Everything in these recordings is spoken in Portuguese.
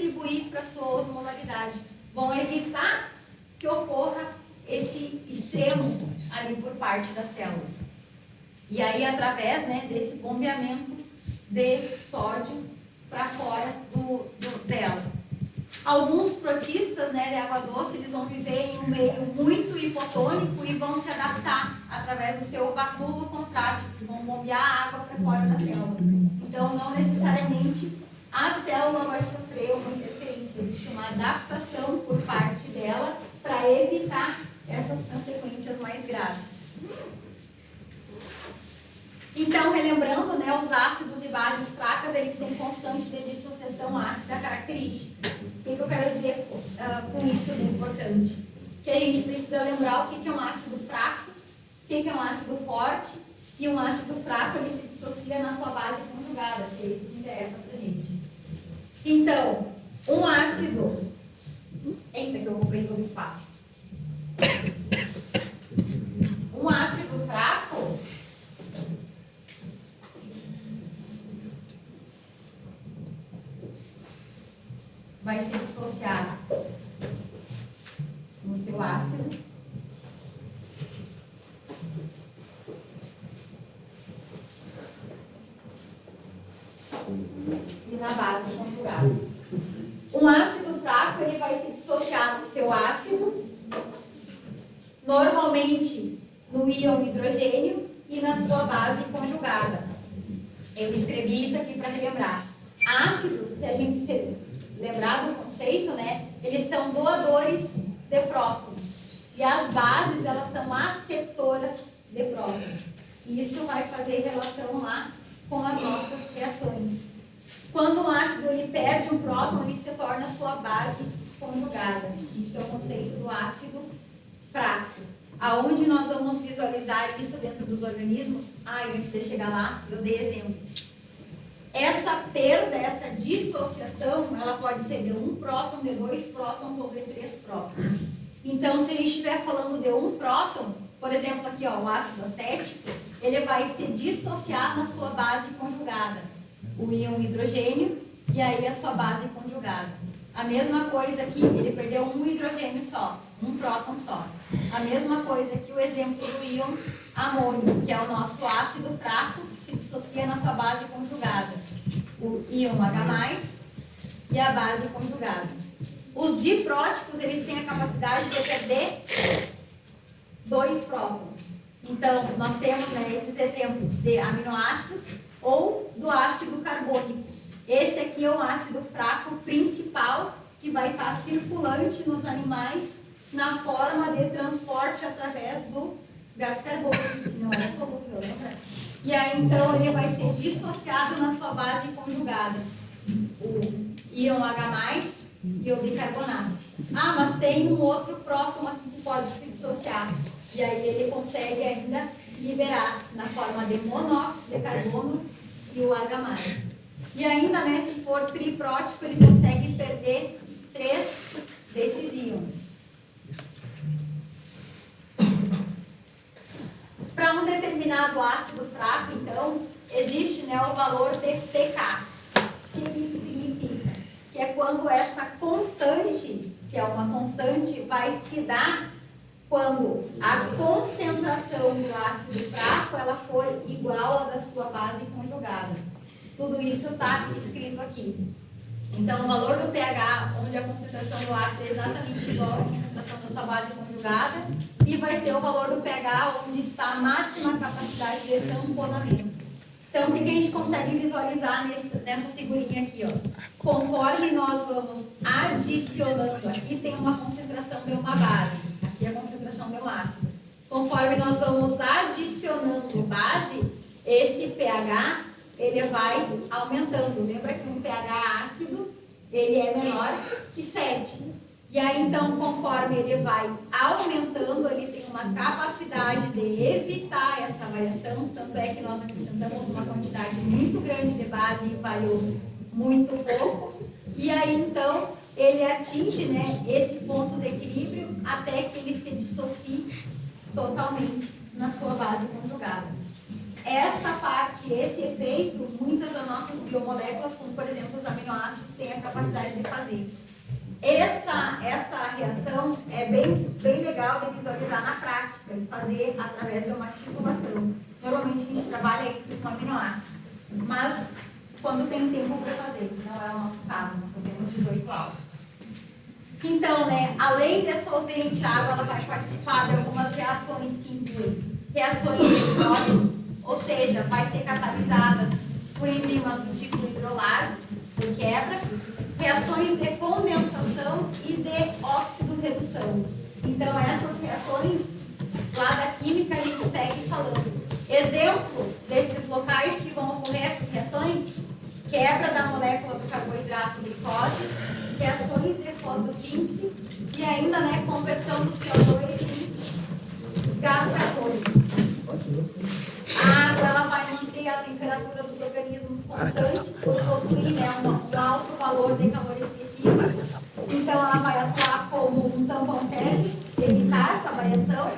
contribuir para a sua osmolaridade, vão evitar que ocorra esse extremo ali por parte da célula. E aí, através, né, desse bombeamento de sódio para fora dela. Alguns protistas, né, de água doce, eles vão viver em um meio muito hipotônico e vão se adaptar através do seu vacúolo contrátil, que vão bombear a água para fora da célula. Então, não necessariamente a célula vai sofrer uma interferência, existe uma adaptação por parte dela para evitar essas consequências mais graves. Então, relembrando, né, os ácidos e bases fracas, eles têm constante de dissociação ácida característica. O que eu quero dizer com isso de importante? Que a gente precisa lembrar o que é um ácido fraco, o que é um ácido forte, e um ácido fraco ele se dissocia na sua base conjugada, que é isso que interessa pra gente. Então, um ácido... Eita, que eu ocupei todo o espaço. Um ácido fraco... vai se dissociar no seu ácido e na base conjugada. Um ácido fraco ele vai se dissociar no seu ácido, normalmente no íon hidrogênio e na sua base conjugada. Eu escrevi isso aqui para relembrar. Ácidos, se a gente lembrar do conceito, né, eles são doadores de prótons. E as bases, elas são aceptoras de prótons. E isso vai fazer relação lá com as nossas reações. Quando um ácido ele perde um próton, ele se torna sua base conjugada. Isso é o conceito do ácido fraco. Aonde nós vamos visualizar isso dentro dos organismos? Antes de chegar lá, eu dei exemplos. Essa perda, essa dissociação, ela pode ser de um próton, de 2 prótons ou de 3 prótons. Então, se a gente estiver falando de um próton, por exemplo, aqui, ó, o ácido acético, ele vai se dissociar na sua base conjugada. O íon hidrogênio e aí a sua base conjugada. A mesma coisa aqui, ele perdeu um hidrogênio só, um próton só. A mesma coisa aqui, o exemplo do íon amônio, que é o nosso ácido fraco, que se dissocia na sua base conjugada. O íon H+, e a base conjugada. Os dipróticos, eles têm a capacidade de perder 2 prótons. Então, nós temos, né, esses exemplos de aminoácidos ou do ácido carbônico. Esse aqui é o ácido fraco principal que vai estar circulante nos animais na forma de transporte através do gás carbônico, que não é solúvel, lembra? E aí, então, ele vai ser dissociado na sua base conjugada. O íon H+, e o bicarbonato. Mas tem um outro próton aqui que pode se dissociar. E aí ele consegue ainda liberar na forma de monóxido de carbono e o H+. E ainda, né, se for triprótico, ele consegue perder 3 desses íons. Para um determinado ácido fraco, então, existe, né, o valor de pK. O que isso significa? Que é quando essa constante, que é uma constante, vai se dar quando a concentração do ácido fraco ela for igual à da sua base conjugada. Tudo isso está escrito aqui. Então, o valor do pH, onde a concentração do ácido é exatamente igual à concentração da sua base conjugada, e vai ser o valor do pH onde está a máxima capacidade de tamponamento. Então, o que a gente consegue visualizar nessa figurinha aqui, ó? Conforme nós vamos adicionando, aqui tem uma concentração de uma base, aqui a concentração de um ácido. Conforme nós vamos adicionando base, esse pH, ele vai aumentando. Lembra que um pH ácido, ele é menor que 7. E aí, então, conforme ele vai aumentando, ele tem uma capacidade de evitar essa variação. Tanto é que nós acrescentamos uma quantidade muito grande de base e variou muito pouco. E aí, então, ele atinge, né, esse ponto de equilíbrio até que ele se dissocie totalmente na sua base conjugada. essa parte, esse efeito, muitas das nossas biomoléculas, como por exemplo os aminoácidos, têm a capacidade de fazer. Essa reação é bem legal de visualizar na prática, de fazer através de uma articulação. Normalmente a gente trabalha isso com aminoácido, mas quando tem tempo para fazer, não é o nosso caso, nós só temos 18 aulas. Então, né, além de solvente, a água ela vai participar de algumas reações que incluem reações eletrólise, ou seja, vai ser catalisadas por enzimas do tipo hidrolase, por quebra, reações de condensação e de óxido-redução. Então, essas reações, lá da química, a gente segue falando. Exemplo desses locais que vão ocorrer essas reações, quebra da molécula do carboidrato glicose, reações de fotossíntese e ainda, né, conversão do CO2 em gás carbônico. A água ela vai manter a temperatura dos organismos constante por possuir, né, um alto valor de calor específico. Então, ela vai atuar como um tampão térmico, evitar essa variação.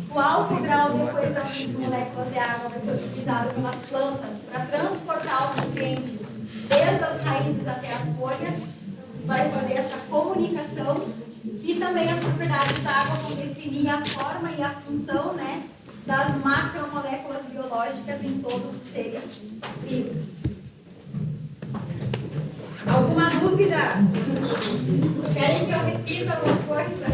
O alto grau de coesão das moléculas de água vai ser utilizado pelas plantas para transportar os nutrientes desde as raízes até as folhas. Vai fazer essa comunicação e também as propriedades da água vão definir a forma e a função, né, das macromoléculas biológicas em todos os seres vivos. Alguma dúvida? Querem que eu repita alguma coisa?